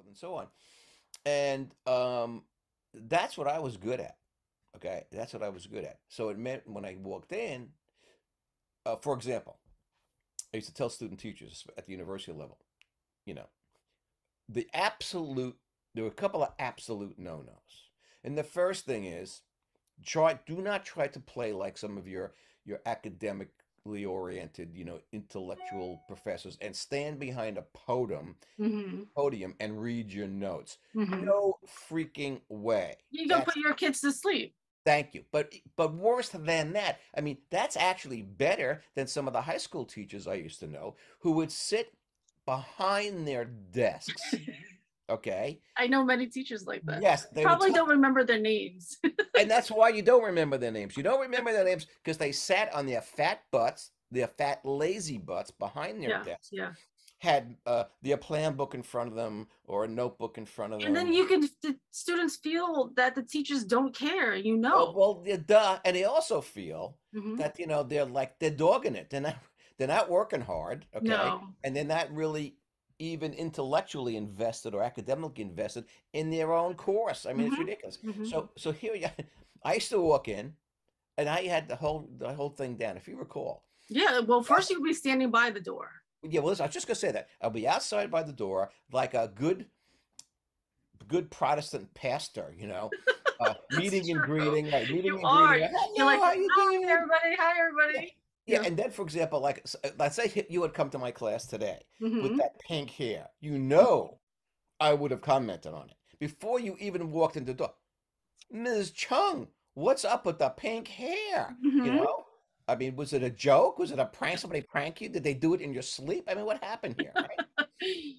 forth and so on. And that's what I was good at. Okay, that's what I was good at. So it meant when I walked in, for example, I used to tell student teachers at the university level, you know, the absolute, there were a couple of absolute no-nos. And the first thing is, do not try to play like some of your academically oriented, intellectual professors and stand behind a Hmm. podium and read your notes. Hmm. No freaking way. You don't put That's your kids to sleep. Thank you. But worse than that, I mean, that's actually better than some of the high school teachers I used to know who would sit behind their desks, okay? I know many teachers like that. Yes, You they would probably talk, don't remember their names. and that's why you don't remember their names. You don't remember their names because they sat on their fat butts, their fat lazy butts behind their Yeah, desk, yeah. had their plan book in front of them or a notebook in front of And then them. the students feel that the teachers don't care, you Oh, know. well, yeah, duh. And they also feel Hmm. that, they're dogging it. They're not working hard, okay? No. And they're not really even intellectually invested or academically invested in their own course. I mean, it's Hmm. ridiculous. Hmm. So here you, I used to walk in and I had the whole thing down. If you recall, Yeah, well, first yes, you'll be standing by the door. yeah. Well, listen, I was just gonna say that I'll be outside by the door like a good Protestant pastor, That's meeting and true. greeting, right? Meeting You and are. greeting. You're Hello, like, how you hi, doing? everybody. Hi, Yeah, everybody. yeah. Yeah. And then, for example, like let's say you had come to my class today with Hmm. that pink hair. I would have commented on it before you even walked in the door. Ms. Chung, what's up with the pink hair? You Hmm. know, I mean, was it a joke? Was it a prank? Somebody prank you? Did they do it in your sleep? I mean, what happened here, right?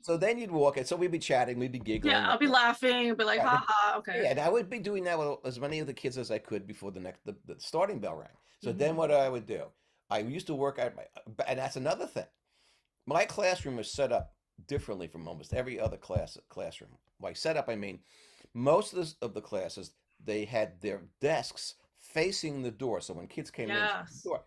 So then you'd walk in. So we'd be chatting, we'd be Yeah, giggling, I'll be whatever. laughing. I'll be like, Right. ha ha. Okay. Yeah, and I would be doing that with as many of the kids as I could before the starting bell rang. So then Hmm. what I would do, I used to work at and that's another thing. My classroom was set up differently from almost every other classroom. By set up, I mean most of the classes they had their desks facing the door. So when kids came in through the Yes. door,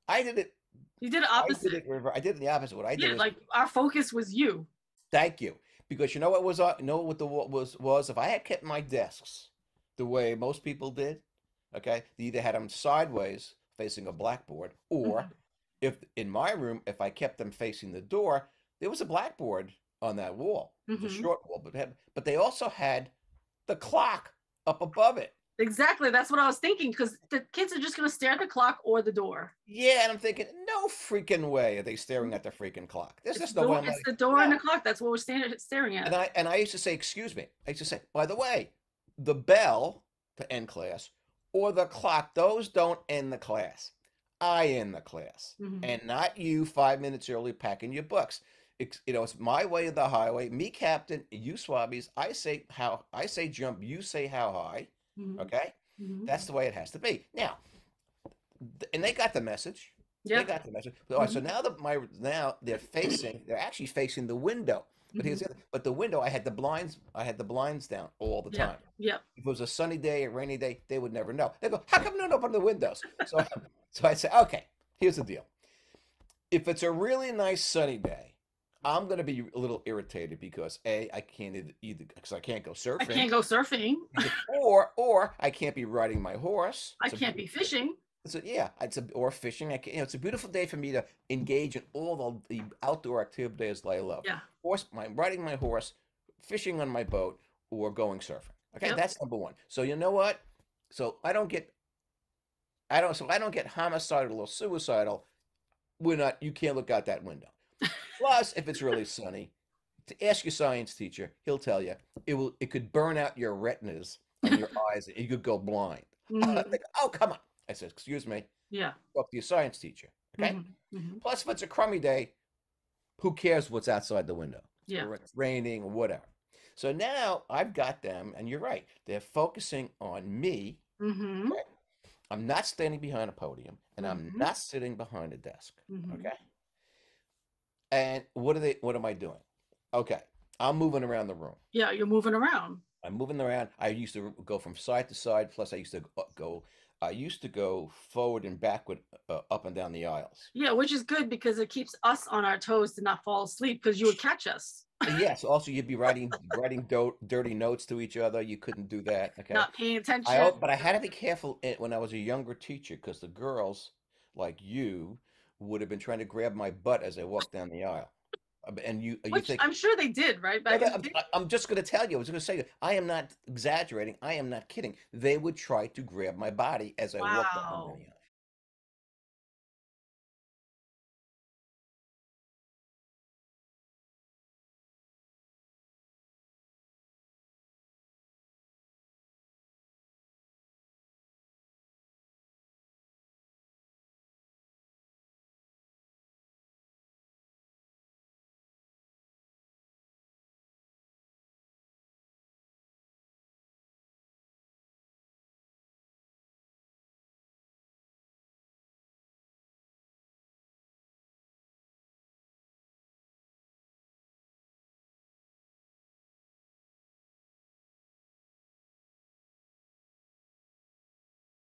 I did it. You did the I did opposite. it. I did it the opposite. What I did Yeah, is like our focus was you. thank you. Because you know what was you know what the was if I had kept my desks the way most people did, okay, they either had them sideways facing a blackboard, or Hmm. if in my room, if I kept them facing the door, there was a blackboard on that wall. It was a Hmm. short wall, but they also had the clock up above it. Exactly. That's what I was thinking because the kids are just going to stare at the clock or the door. Yeah, and I'm thinking, no freaking way are they staring at the freaking clock. There's It's just the no way. door. I'm It's like, the door and no. the clock. That's what we're staring And at. I used to say, excuse me. I used to say, by the way, the bell to end class or the clock, those don't end the class. I end the class. Hmm. And not you 5 minutes early packing your books. It's my way of the highway. Me, captain, you swabbies. I say jump, you say how high. Hmm. Okay? Hmm. That's the way it has to be. Now, and they got the message. They Yeah. got the message. All right, so Hmm. now they're actually facing the window. But Hmm. the window, I had the blinds down all the Yeah. time. Yeah. If it was a sunny day, a rainy day, they would never know. They go, how come you don't open the windows? So I say, okay, here's the deal. If it's a really nice sunny day, I'm gonna be a little irritated because I can't either because I can't go I surfing, can't go surfing. or I can't be riding my horse. I can't be fishing. So yeah, or fishing. It's a beautiful day for me to engage in all the outdoor activities that I love. Yeah. Riding my horse, fishing on my boat, or going surfing. Okay, Yep. that's number one. So you know what? So I don't get homicidal or suicidal. We're not. You can't look out that window. Plus, if it's really sunny, to ask your science teacher, he'll tell you it could burn out your retinas on your eyes and you could go blind. I Hmm. think, oh come on. I said, excuse me, Yeah. talk to your science teacher. Okay? Hmm. Hmm. Plus, if it's a crummy day, who cares what's outside the window? Yeah. Or it's raining or whatever. So now I've got them, and you're right. They're focusing on me. Hmm. Okay? I'm not standing behind a podium, and I'm Hmm. not sitting behind a desk. Hmm. Okay? And what am I doing? Okay. I'm moving around the room. Yeah. You're moving around. I'm moving around. I used to go from side to side. Plus, I used to go. I used to go forward and backward, up and down the aisles. Yeah, which is good because it keeps us on our toes to not fall asleep because you would catch us Yes, also you'd be writing dirty notes to each other. You couldn't do that. Okay. not paying attention. But I had to be careful when I was a younger teacher because the girls like you would have been trying to grab my butt as I walked down the aisle. And you Which think, I'm sure they did, right? no, Back in the day. I'm just going to tell you. I was going to say, I am not exaggerating. I am not kidding. They would try to grab my body as I walked up and down Wow. the aisle.